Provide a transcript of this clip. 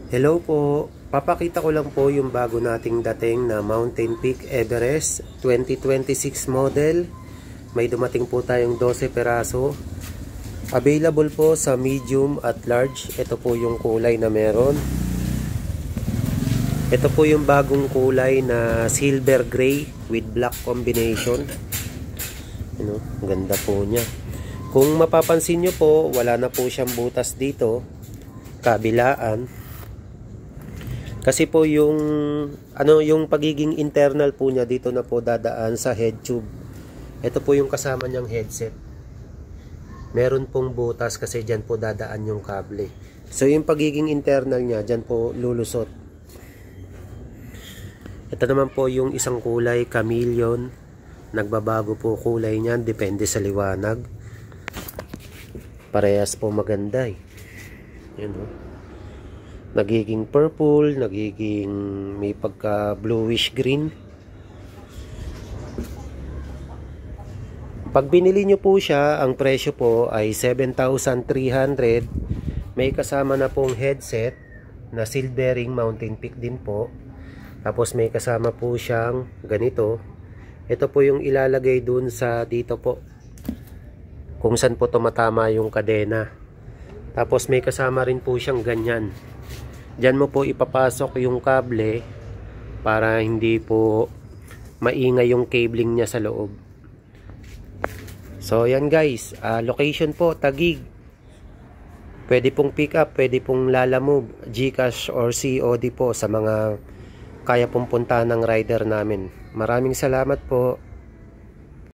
Hello po, papakita ko lang po yung bago nating dating na Mountain Peak Everest 2026 model. May dumating po tayong 12 peraso. Available po sa medium at large. Ito po yung kulay na meron. Ito po yung bagong kulay na silver gray with black combination. Ganda po niya. Kung mapapansin nyo po, wala na po siyang butas dito, kabilaan. Kasi po yung pagiging internal po niya dito na po dadaan sa head tube. Ito po yung kasama niyang headset. Meron pong butas kasi diyan po dadaan yung kable. So yung pagiging internal niya diyan po lulusot. Ito naman po yung isang kulay chameleon. Nagbabago po kulay niyan depende sa liwanag. Parehas po maganda eh. Yan o. Nagiging purple, nagiging may pagka bluish green. Pag binili nyo po siya, ang presyo po ay 7,300. May kasama na pong headset na silvering Mountain Peak din po. Tapos may kasama po siyang ganito. Ito po yung ilalagay dun sa dito po, kung saan po tumatama yung kadena. Tapos may kasama rin po siyang ganyan. Diyan mo po ipapasok yung kable para hindi po maingay yung cabling niya sa loob. So yan guys, location po Taguig. Pwede pong pick up, pwede pong Lalamove, GCash or COD po sa mga kaya pong punta ng rider namin. Maraming salamat po.